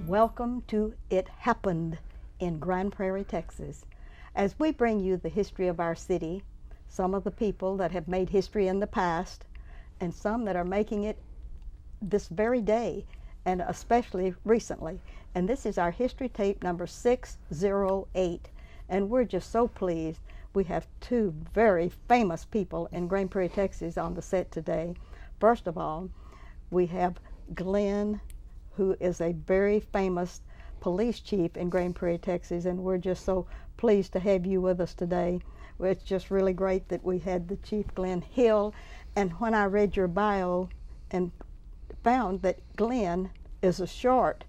Welcome to It Happened in Grand Prairie, Texas. As we bring you the history of our city, some of the people that have made history in the past, and some that are making it this very day, and especially recently. And this is our history tape number 608. And we're just so pleased. We have two very famous people in Grand Prairie, Texas on the set today. First of all, we have Glenn, who is a very famous police chief in Grand Prairie, Texas, and we're just so pleased to have you with us today. It's just really great that we had the Chief Glenn Hill, and when I read your bio and found that Glenn is a short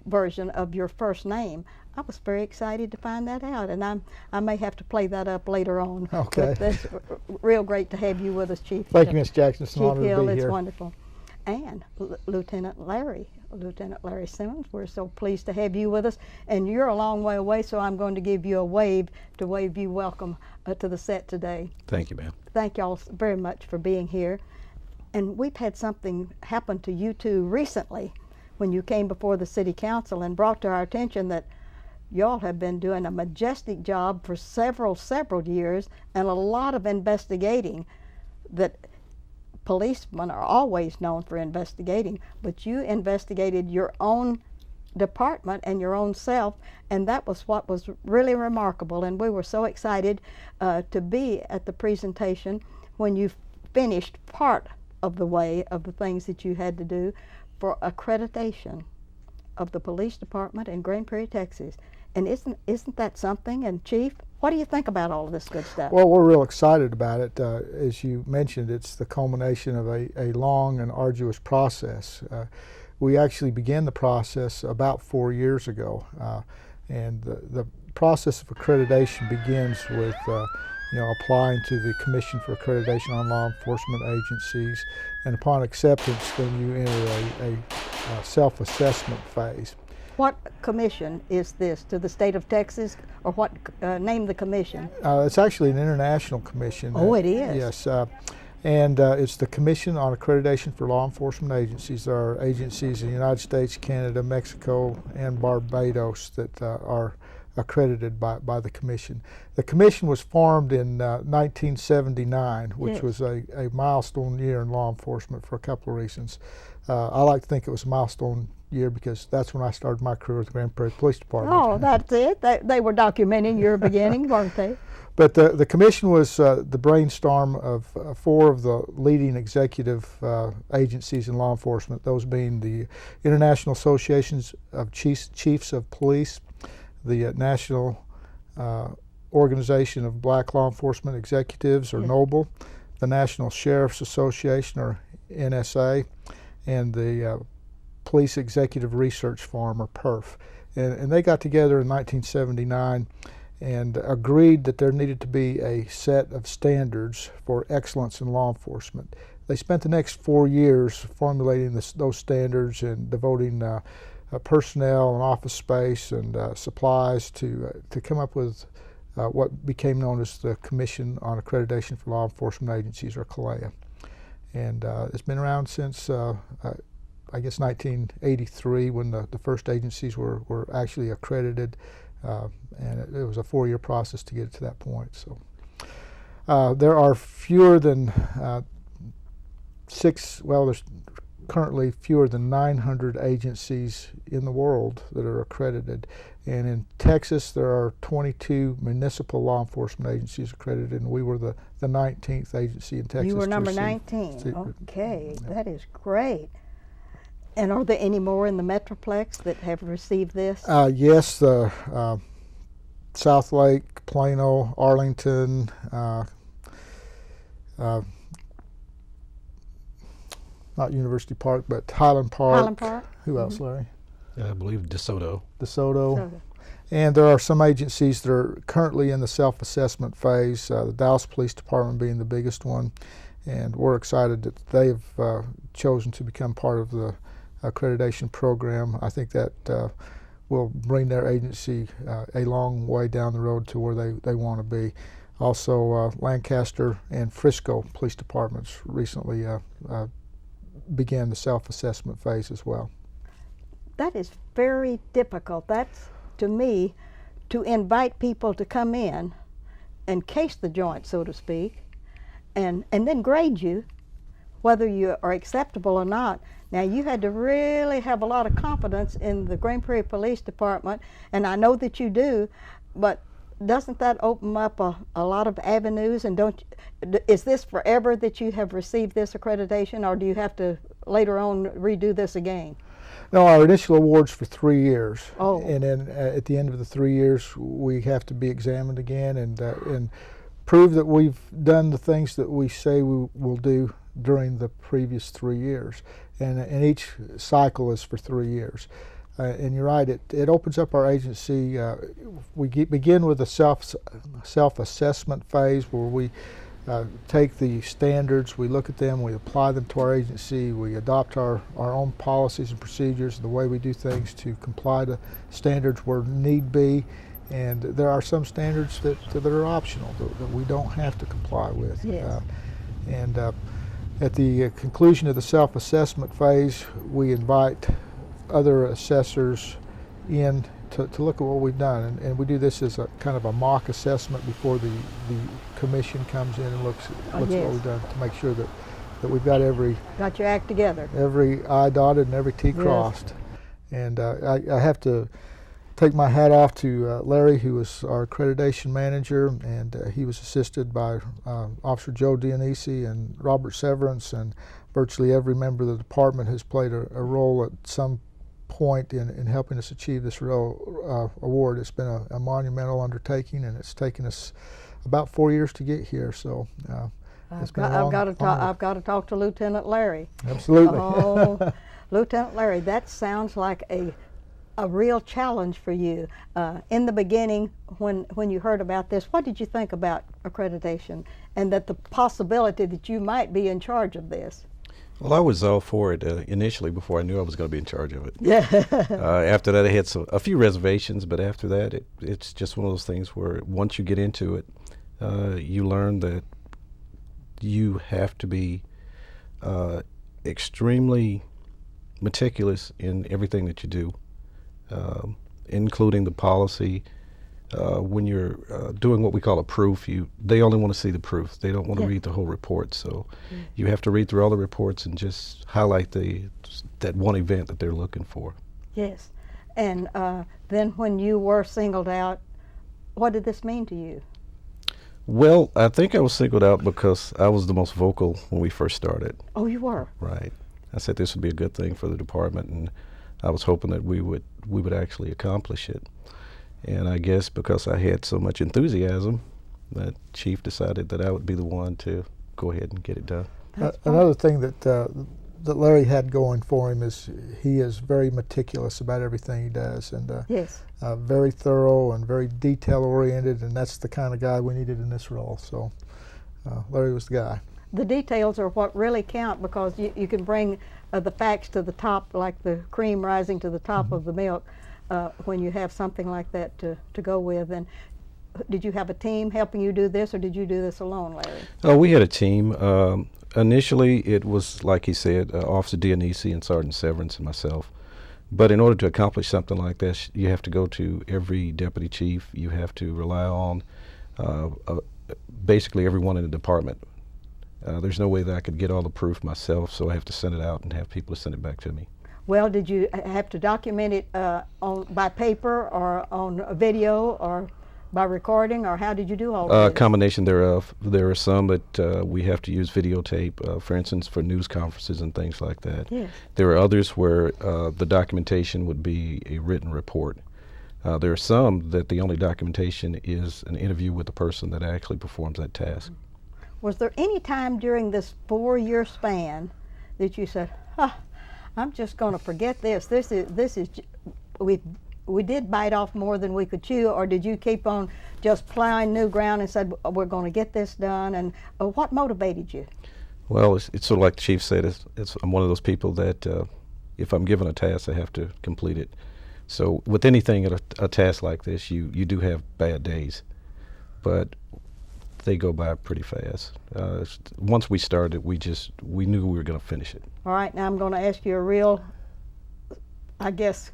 version of your first name, I was very excited to find that out, and I may have to play that up later on. Okay. But that's real great to have you with us, Chief. Thank you, Ms. Jackson. It's an Chief honor to Hill, be it's here. wonderful. And Lieutenant Larry Simmons, we're so pleased to have you with us. And you're a long way away, so I'm going to give you a wave to wave you welcome to the set today. Thank you, ma'am. Thank y'all very much for being here. And we've had something happen to you two recently when you came before the City Council and brought to our attention that y'all have been doing a majestic job for several years and a lot of investigating that policemen are always known for investigating, but you investigated your own department and your own self, and that was what was really remarkable. And we were so excited to be at the presentation when you finished part of the way of the things that you had to do for accreditation of the police department in Grand Prairie, Texas. And isn't that something? And Chief, what do you think about all of this good stuff? Well, we're real excited about it. As you mentioned, it's the culmination of a long and arduous process. We actually began the process about 4 years ago, and the process of accreditation begins with applying to the Commission for Accreditation on Law Enforcement Agencies, and upon acceptance, then you enter a self-assessment phase. What commission is this? To the state of Texas, or what? Name the commission. It's actually an international commission. Oh, it is? Yes. And it's the Commission on Accreditation for Law Enforcement Agencies. There are agencies in the United States, Canada, Mexico, and Barbados that are accredited by the Commission. The Commission was formed in 1979, which Yes. was a milestone year in law enforcement for a couple of reasons. I like to think it was a milestone year because that's when I started my career with the Grand Prairie Police Department. Oh, that's it. They were documenting your beginning, weren't they? But the commission was the brainstorm of four of the leading executive agencies in law enforcement, those being the International Associations of Chiefs of Police, the National Organization of Black Law Enforcement Executives, or Yes. NOBLE, the National Sheriff's Association, or NSA, and the Police Executive Research Forum, or PERF. And they got together in 1979 and agreed that there needed to be a set of standards for excellence in law enforcement. They spent the next 4 years formulating those standards and devoting personnel and office space and supplies to come up with what became known as the Commission on Accreditation for Law Enforcement Agencies, or CALEA. And it's been around since I guess 1983, when the first agencies were actually accredited, and it was a 4-year process to get it to that point. So there are fewer than there's currently fewer than 900 agencies in the world that are accredited. And in Texas, there are 22 municipal law enforcement agencies accredited, and we were the 19th agency in Texas. You were to number receive- 19. Okay, that is great. And are there any more in the Metroplex that have received this? Yes, the South Lake, Plano, Arlington, not University Park, but Highland Park. Highland Park? Who else, Larry? I believe DeSoto. DeSoto. So, And there are some agencies that are currently in the self-assessment phase, the Dallas Police Department being the biggest one. And we're excited that they've chosen to become part of the accreditation program. I think that will bring their agency a long way down the road to where they want to be. Also, Lancaster and Frisco Police Departments recently began the self-assessment phase as well. That is very difficult. That's, to me, to invite people to come in and case the joint, so to speak, and then grade you, whether you are acceptable or not. Now, you had to really have a lot of confidence in the Grand Prairie Police Department, and I know that you do, but doesn't that open up a lot of avenues? And is this forever that you have received this accreditation, or do you have to later on redo this again? No, our initial award's for 3 years. Oh. And then at the end of the 3 years, we have to be examined again and prove that we've done the things that we say we will do during the previous 3 years. And each cycle is for 3 years. And you're right, it opens up our agency. We begin with a self-assessment phase where we take the standards, we look at them, we apply them to our agency, we adopt our own policies and procedures, the way we do things to comply to standards where need be. And there are some standards that are optional, that we don't have to comply with. Yes. At the conclusion of the self-assessment phase, we invite other assessors in to look at what we've done, and we do this as a kind of a mock assessment before the commission comes in and looks at Yes. what we've done to make sure that we've got every Got your act together. every I dotted and every T Yes. crossed. And I have to take my hat off to Larry, who was our accreditation manager, and he was assisted by Officer Joe Dionisi and Robert Severance, and virtually every member of the department has played a role at some point in helping us achieve this award. It's been a monumental undertaking, and it's taken us about 4 years to get here. So it's been a long, I've got to talk to Lieutenant Larry. Absolutely. Oh, Lieutenant Larry, that sounds like a real challenge for you. In the beginning, when you heard about this, what did you think about accreditation and that the possibility that you might be in charge of this? Well, I was all for it initially before I knew I was going to be in charge of it. Yeah. After that, I had a few reservations, but after that, it's just one of those things where once you get into it, you learn that you have to be extremely meticulous in everything that you do, including the policy. When you're doing what we call a proof, they only want to see the proof. They don't want to read the whole report. So you have to read through all the reports and just highlight that one event that they're looking for. Yes. And then when you were singled out, what did this mean to you? Well, I think I was singled out because I was the most vocal when we first started. Oh, you were? Right. I said this would be a good thing for the department, and I was hoping that we would actually accomplish it. And I guess because I had so much enthusiasm, that Chief decided that I would be the one to go ahead and get it done. Another thing that Larry had going for him is he is very meticulous about everything he does, and Yes. very thorough and very detail oriented, and that's the kind of guy we needed in this role. So Larry was the guy. The details are what really count, because you can bring the facts to the top, like the cream rising to the top of the milk, when you have something like that to go with. And did you have a team helping you do this, or did you do this alone, Larry? We had a team. Initially, it was, like he said, Officer Dionisi and Sergeant Severance and myself. But in order to accomplish something like this, you have to go to every deputy chief. You have to rely on basically everyone in the department. There's no way that I could get all the proof myself, so I have to send it out and have people to send it back to me. Well, did you have to document it by paper or on a video or by recording, or how did you do all of A combination thereof. There are some that we have to use videotape, for instance, for news conferences and things like that. Yes. There are others where the documentation would be a written report. There are some that the only documentation is an interview with the person that actually performs that task. Was there any time during this 4-year span that you said, I'm just going to forget this. We did bite off more than we could chew, or did you keep on just plowing new ground and said, we're going to get this done? And what motivated you? Well, it's sort of like the chief said. I'm one of those people that if I'm given a task, I have to complete it. So with anything at a task like this, you do have bad days, but they go by pretty fast. Once we started, we knew we were going to finish it. All right, now I'm going to ask you a real I guess,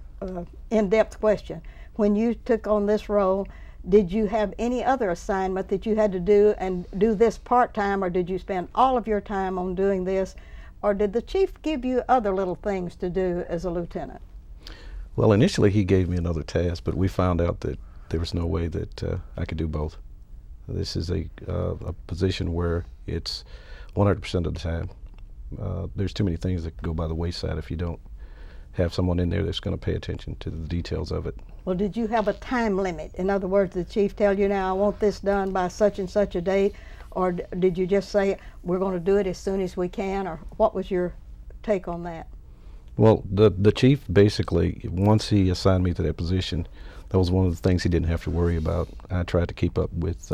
in-depth question. When you took on this role, did you have any other assignment that you had to do and do this part-time, or did you spend all of your time on doing this, or did the chief give you other little things to do as a lieutenant? Well, initially he gave me another task, but we found out that there was no way that I could do both. This is a position where it's 100% of the time. There's too many things that go by the wayside if you don't have someone in there that's going to pay attention to the details of it. Well, did you have a time limit? In other words, did the chief tell you, now I want this done by such and such a date, or did you just say we're going to do it as soon as we can, or what was your take on that? Well, the chief basically, once he assigned me to that position, that was one of the things he didn't have to worry about. I tried to keep up with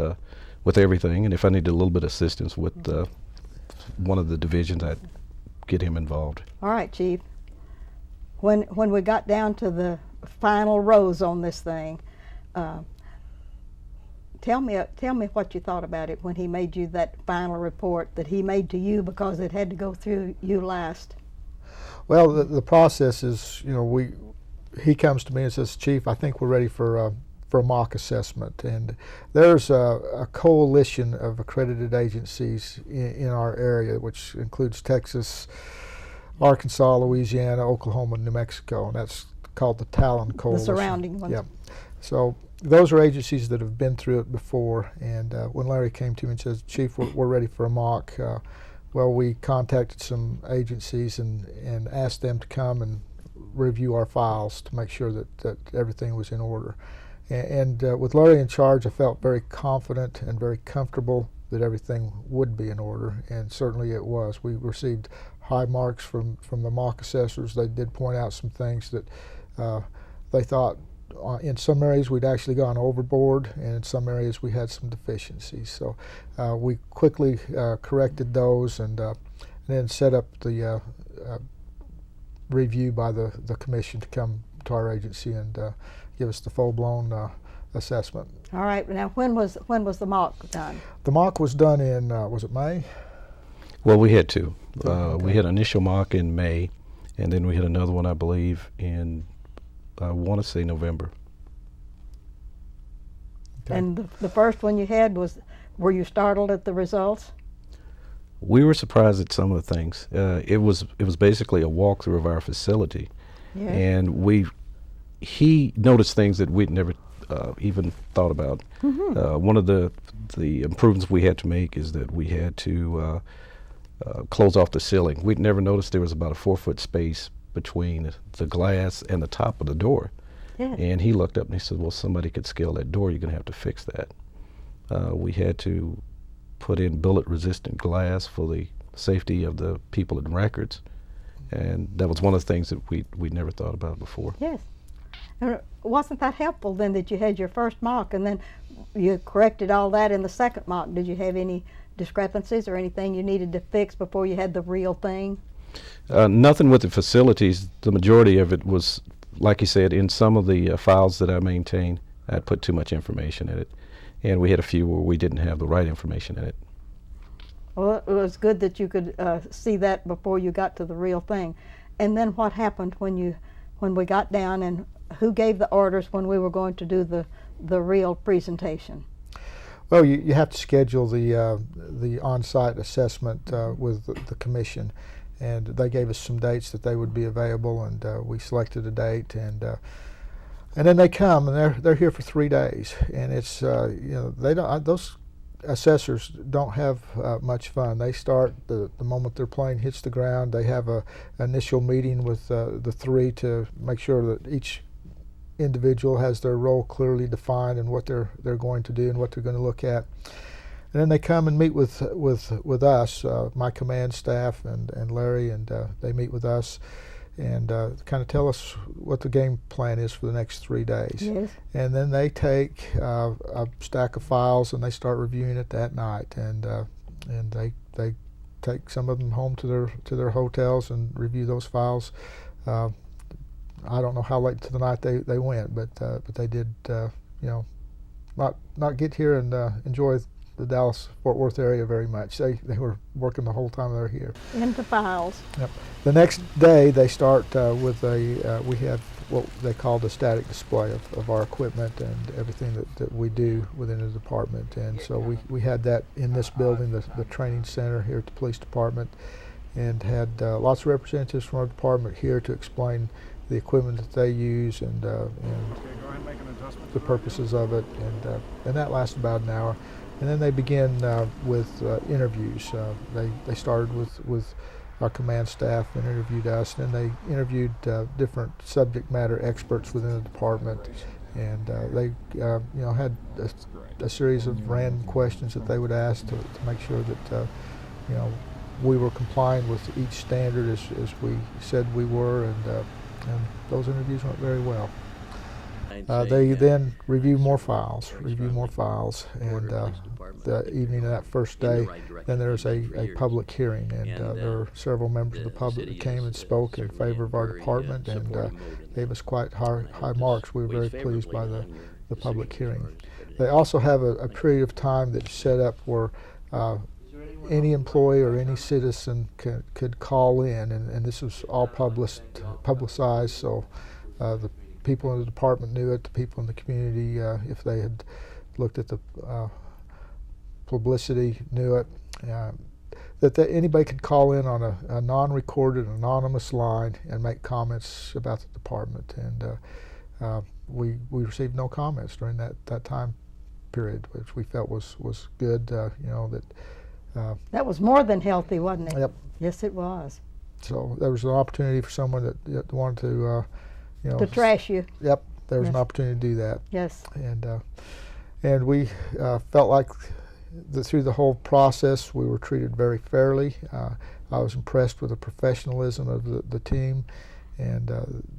everything, and if I needed a little bit of assistance with one of the divisions, I'd get him involved. All right, Chief. When we got down to the final rows on this thing, tell me what you thought about it when he made you that final report that he made to you, because it had to go through you last. Well, the process is, he comes to me and says, Chief, I think we're ready for a mock assessment. And there's a coalition of accredited agencies in our area, which includes Texas, Arkansas, Louisiana, Oklahoma, and New Mexico, and that's called the Talon Coalition. The surrounding ones. Yeah. So those are agencies that have been through it before, and when Larry came to me and says, Chief, we're ready for a mock, well, we contacted some agencies and asked them to come and review our files to make sure that everything was in order. And with Larry in charge, I felt very confident and very comfortable that everything would be in order, and certainly it was. We received high marks from the mock assessors. They did point out some things that they thought in some areas we'd actually gone overboard, and in some areas we had some deficiencies. So we quickly corrected those, and then set up the review by the commission to come to our agency and give us the full-blown assessment. All right. Now, when was the mock done? The mock was done in was it May? Well, we had two. Okay. We had an initial mock in May, and then we had another one, I believe, in, I want to say November. Okay. And the first one you had were you startled at the results? We were surprised at some of the things. It was basically a walkthrough of our facility, Yeah. and he noticed things that we'd never even thought about. Mm-hmm. One of the improvements we had to make is that we had to close off the ceiling. We'd never noticed there was about a 4-foot space between the glass and the top of the door. Yeah. And he looked up and he said, well, somebody could scale that door. You're going to have to fix that. We had to put in bullet-resistant glass for the safety of the people in records. And that was one of the things that we'd never thought about before. Yes. And wasn't that helpful then that you had your first mock and then you corrected all that in the second mock? Did you have any discrepancies or anything you needed to fix before you had the real thing? Nothing with the facilities. The majority of it was, like you said, in some of the files that I maintained, I'd put too much information in it. And we had a few where we didn't have the right information in it. Well, it was good that you could see that before you got to the real thing. And then what happened when we got down, and who gave the orders when we were going to do the real presentation? Well, you have to schedule the on-site assessment with the commission, and they gave us some dates that they would be available, and we selected a date, and then they come, and they're here for 3 days, and it's they don't those assessors don't have much fun. They start the moment their plane hits the ground. They have a initial meeting with the three to make sure that each individual has their role clearly defined and what they're going to do and what they're going to look at. And then they come and meet with us, my command staff and Larry, and they meet with us and kind of tell us what the game plan is for the next 3 days. Yes. And then they take a stack of files and they start reviewing it that night, and they take some of them home to their hotels and review those files. I don't know how late to the night they went, but they did not get here and enjoy the Dallas-Fort Worth area very much. They were working the whole time they were here. Into files. Yep. The next day they start with we have what they call the static display of our equipment and everything that we do within the department. And so we had that in this building, the training center here at the police department, and had lots of representatives from our department here to explain the equipment that they use and the purposes of it, and that lasted about an hour. And then they begin with interviews. They started with our command staff and interviewed us, and then they interviewed different subject matter experts within the department, and they had a series of random questions that they would ask to make sure that we were complying with each standard as we said we were, and those interviews went very well. They then review more files, and the evening of that first day, then there's a public hearing, and there were several members of the public that came and spoke in favor of our department and gave us quite high marks. We were very pleased by the public hearing. They also have a period of time that's set up where any employee or any citizen could call in, and this was all publicized, so the people in the department knew it, the people in the community, if they had looked at the publicity, knew it, that anybody could call in on a non-recorded, anonymous line and make comments about the department. And we received no comments during that time period, which we felt was good, that was more than healthy, wasn't it? Yep. Yes, it was. So there was an opportunity for someone that wanted to to trash you. Yep, there was Yes. an opportunity to do that. Yes. And we felt like through the whole process we were treated very fairly. I was impressed with the professionalism of the team, and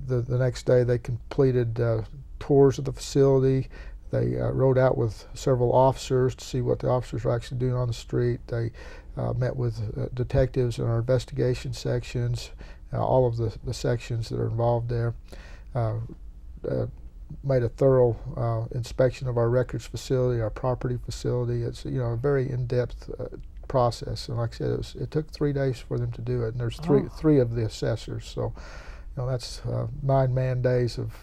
the next day they completed tours of the facility. They rode out with several officers to see what the officers were actually doing on the street. They met with detectives in our investigation sections, all of the sections that are involved there. Made a thorough inspection of our records facility, our property facility. It's a very in-depth process, and like I said, it took 3 days for them to do it. And there's three of the assessors, so that's 9 man days of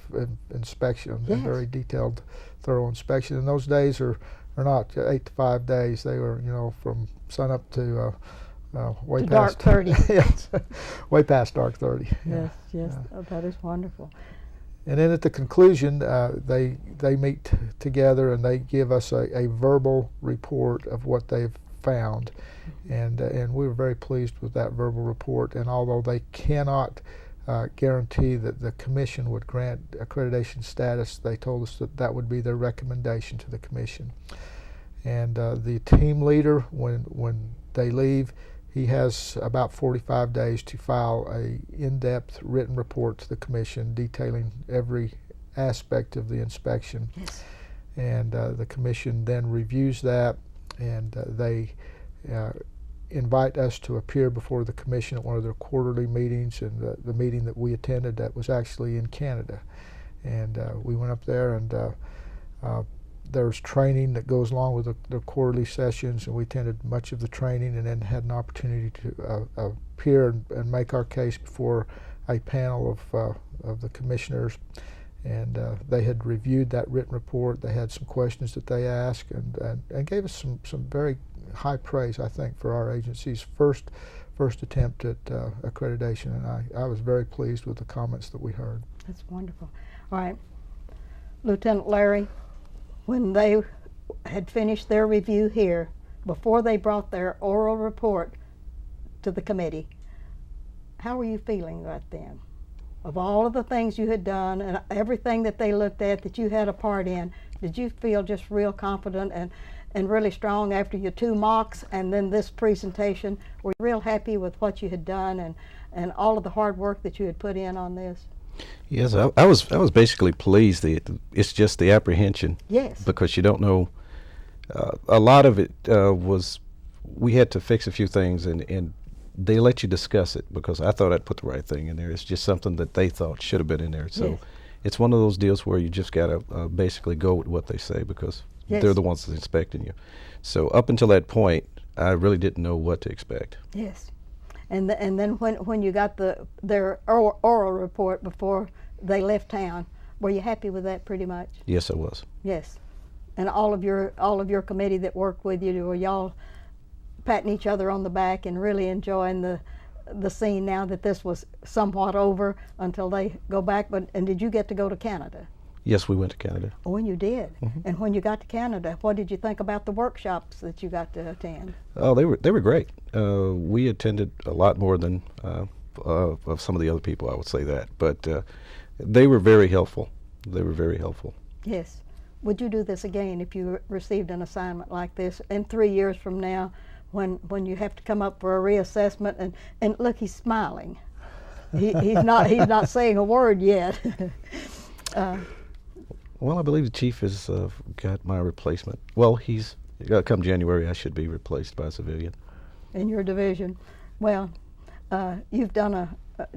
inspection, Yes. and very detailed, thorough inspection. And those days are not 8 to 5 days. They were from sun up to way To past dark 30. yes, way past dark 30. Yes, yes. Oh, that is wonderful. And then at the conclusion, they meet together and they give us a verbal report of what they've found, and we were very pleased with that verbal report. And although they cannot guarantee that the commission would grant accreditation status, they told us that would be their recommendation to the commission. And the team leader, when they leave, he has about 45 days to file a in-depth written report to the commission detailing every aspect of the inspection. Yes. And the commission then reviews that, and they invite us to appear before the commission at one of their quarterly meetings. And the meeting that we attended, that was actually in Canada. And we went up there, and there's training that goes along with the quarterly sessions, and we attended much of the training, and then had an opportunity to appear and make our case before a panel of the commissioners. And they had reviewed that written report. They had some questions that they asked, and gave us some very high praise, I think, for our agency's first attempt at accreditation. And I was very pleased with the comments that we heard. That's wonderful. All right. Lieutenant Larry, when they had finished their review here, before they brought their oral report to the committee, how were you feeling right then? Of all of the things you had done and everything that they looked at that you had a part in, did you feel just real confident and really strong after your 2 mocks and then this presentation? Were you real happy with what you had done and all of the hard work that you had put in on this? Yes, I was basically pleased. It's just the apprehension. Yes. Because you don't know. A lot of it was we had to fix a few things, and they let you discuss it, because I thought I'd put the right thing in there. It's just something that they thought should have been in there. So Yes. It's one of those deals where you just got to basically go with what they say, because Yes. They're the ones that's inspecting you. So up until that point, I really didn't know what to expect. Yes. And then when you got their oral report before they left town, were you happy with that pretty much? Yes, I was. Yes. And all of your committee that worked with you, were y'all patting each other on the back and really enjoying the scene now that this was somewhat over until they go back? And did you get to go to Canada? Yes, we went to Canada. Oh, and you did. Mm-hmm. And when you got to Canada, what did you think about the workshops that you got to attend? Oh, they were great. We attended a lot more than of some of the other people, I would say that. But they were very helpful. They were very helpful. Yes. Would you do this again if you received an assignment like this in 3 years from now, when you have to come up for a reassessment? And look, he's smiling. He's not saying a word yet. Well, I believe the chief has got my replacement. Well, come January, I should be replaced by a civilian. In your division. Well, you've done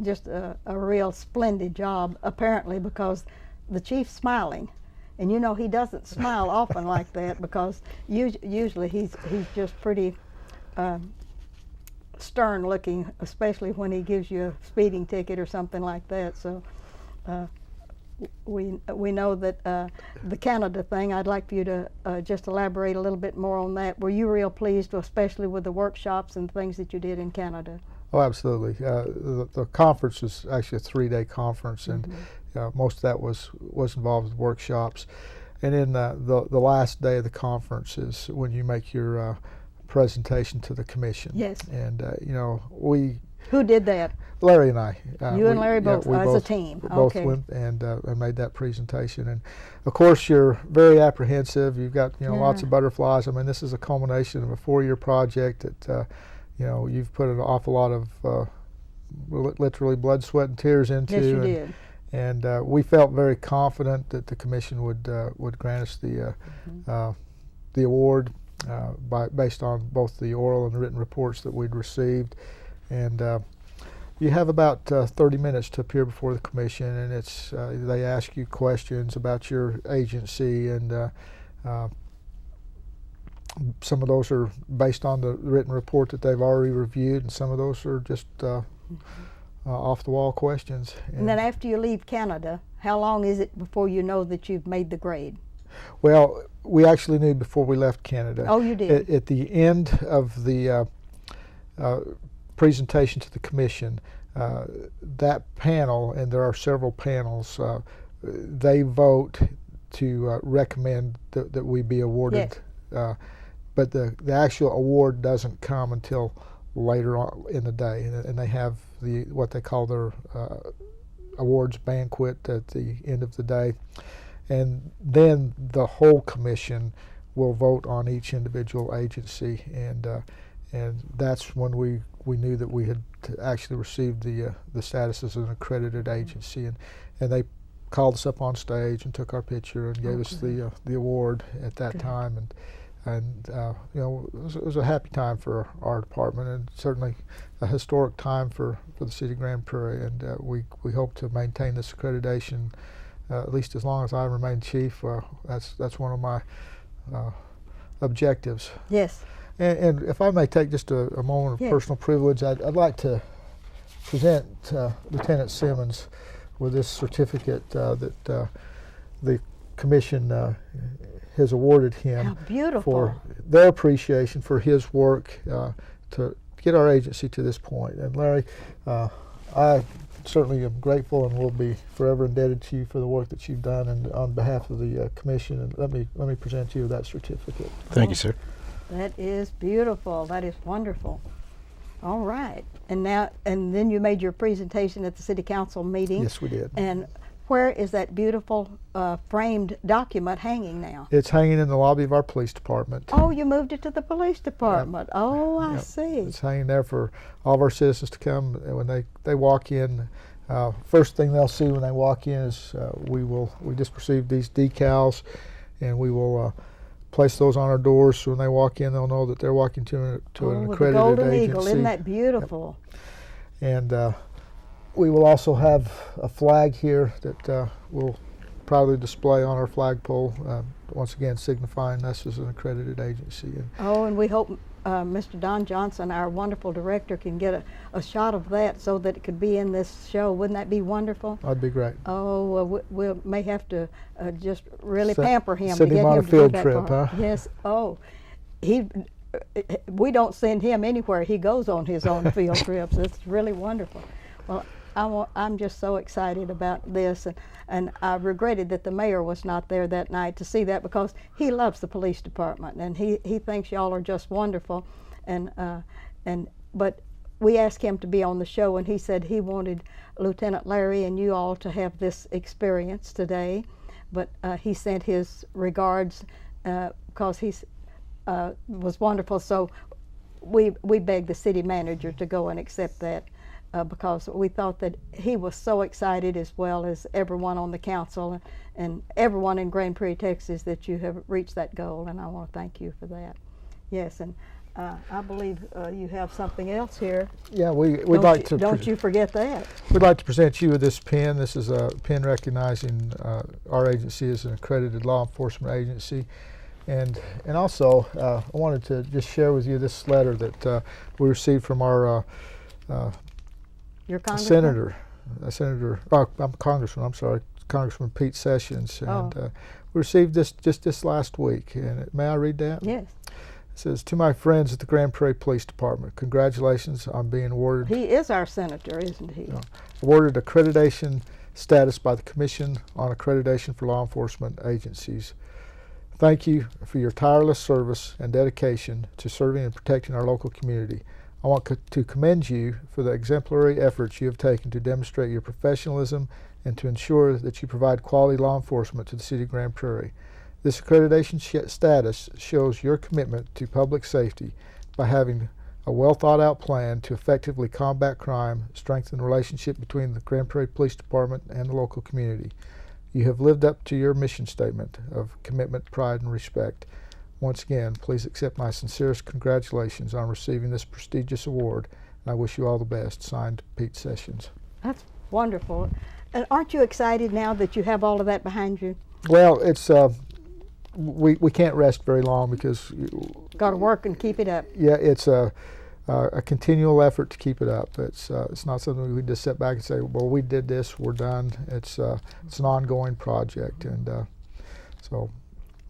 just a real splendid job, apparently, because the chief's smiling. And you know he doesn't smile often like that, because usually he's just pretty stern looking, especially when he gives you a speeding ticket or something like that. So we know that the Canada thing, I'd like for you to just elaborate a little bit more on that. Were you real pleased, especially with the workshops and things that you did in Canada? Oh, absolutely. The conference was actually a 3-day conference, and most of that was involved with workshops. And then the last day of the conference is when you make your presentation to the commission. Yes. And Who did that? Larry and I. You and Larry both, we as both, a team. both Okay. went and made that presentation. And of course, you're very apprehensive. You've got lots of butterflies. I mean, this is a culmination of a 4-year project that you've put an awful lot of literally blood, sweat, and tears into. Yes, you did. And we felt very confident that the commission would grant us the award based on both the oral and written reports that we'd received. And you have about 30 minutes to appear before the commission, and they ask you questions about your agency, and some of those are based on the written report that they've already reviewed, and some of those are just off-the-wall questions. And then after you leave Canada, how long is it before you know that you've made the grade? Well, we actually knew before we left Canada. Oh, you did? At the end of the presentation to the commission, that panel, and there are several panels, they vote to recommend that we be awarded. Yes. But the actual award doesn't come until later on in the day, and they have what they call their awards banquet at the end of the day, and then the whole commission will vote on each individual agency, and that's when we knew that we had actually received the status as an accredited agency, and they called us up on stage and took our picture and gave us the award at that time, and it was a happy time for our department, and certainly a historic time for the city of Grand Prairie, and we hope to maintain this accreditation at least as long as I remain chief. That's one of my objectives. Yes. And if I may take just a moment of personal privilege, I'd like to present Lieutenant Simmons with this certificate that the commission has awarded him. How beautiful. For their appreciation for his work to get our agency to this point. And Larry, I certainly am grateful and will be forever indebted to you for the work that you've done, and on behalf of the commission. And let me present you with that certificate. Thank you, sir. That is beautiful. That is wonderful. All right. And then you made your presentation at the city council meeting. Yes, we did. And where is that beautiful framed document hanging now? It's hanging in the lobby of our police department. Oh, you moved it to the police department. Yep. Oh, I see. It's hanging there for all of our citizens to come, and when they walk in. First thing they'll see when they walk in is we just received these decals, and we will place those on our doors, so when they walk in, they'll know that they're walking to an accredited with the golden agency. eagle, isn't that beautiful? Yep. And we will also have a flag here that we'll proudly display on our flagpole. once again signifying us as an accredited agency. And Oh, and we hope Mr. Don Johnson, our wonderful director, can get a shot of that so that it could be in this show. Wouldn't that be wonderful? that'd be great. Oh, well, we may have to just really Send- pamper him to send him get on a him to field do that trip, part. huh? Yes. Oh, we don't send him anywhere. He goes on his own field trips. It's really wonderful. Well, I'm just so excited about this, and I regretted that the mayor was not there that night to see that, because he loves the police department and he thinks y'all are just wonderful, but we asked him to be on the show, and he said he wanted Lieutenant Larry and you all to have this experience today, but he sent his regards because he was wonderful. So we begged the city manager to go and accept that. Because we thought that he was so excited, as well as everyone on the council and everyone in Grand Prairie, Texas, that you have reached that goal, and I want to thank you for that. Yes, and I believe you have something else here. Yeah, we'd like to. Don't you forget that. We'd like to present you with this pin. This is a pin recognizing our agency as an accredited law enforcement agency. And also, I wanted to just share with you this letter that we received from our Your congressman? Congressman Pete Sessions, and Oh. we received this just this last week. And may I read that? Yes. It says, "To my friends at the Grand Prairie Police Department, congratulations on being awarded He is our senator, isn't he? awarded accreditation status by the Commission on Accreditation for Law Enforcement Agencies. Thank you for your tireless service and dedication to serving and protecting our local community. I want to commend you for the exemplary efforts you have taken to demonstrate your professionalism and to ensure that you provide quality law enforcement to the city of Grand Prairie. This accreditation status shows your commitment to public safety by having a well thought out plan to effectively combat crime, strengthen the relationship between the Grand Prairie Police Department and the local community. You have lived up to your mission statement of commitment, pride, and respect. Once again, please accept my sincerest congratulations on receiving this prestigious award, and I wish you all the best." Signed, Pete Sessions. That's wonderful. And aren't you excited now that you have all of that behind you? Well, it's we can't rest very long because Got to work and keep it up. yeah, it's a continual effort to keep it up. It's not something we just sit back and say, well, we did this, we're done. It's an ongoing project, and so.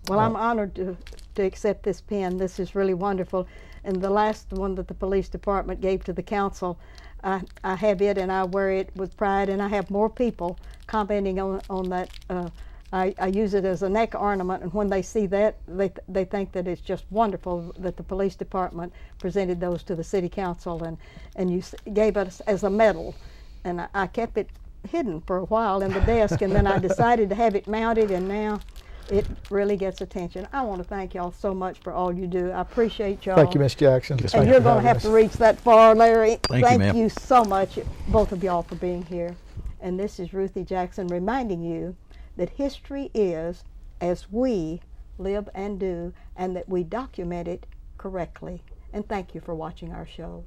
Well, I'm honored to accept this pin. This is really wonderful. And the last one that the police department gave to the council, I have it and I wear it with pride, and I have more people commenting on that. I use it as a neck ornament, and when they see that, they think that it's just wonderful that the police department presented those to the city council, and you gave us as a medal. And I kept it hidden for a while in the desk, and then I decided to have it mounted, and now it really gets attention. I want to thank y'all so much for all you do. I appreciate y'all. Thank you, Ms. Jackson. Yes, And Thank you're you going to have to reach that far, Larry. Thank you, ma'am. So much, both of y'all, for being here. And this is Ruthie Jackson reminding you that history is as we live and do, and that we document it correctly. And thank you for watching our show.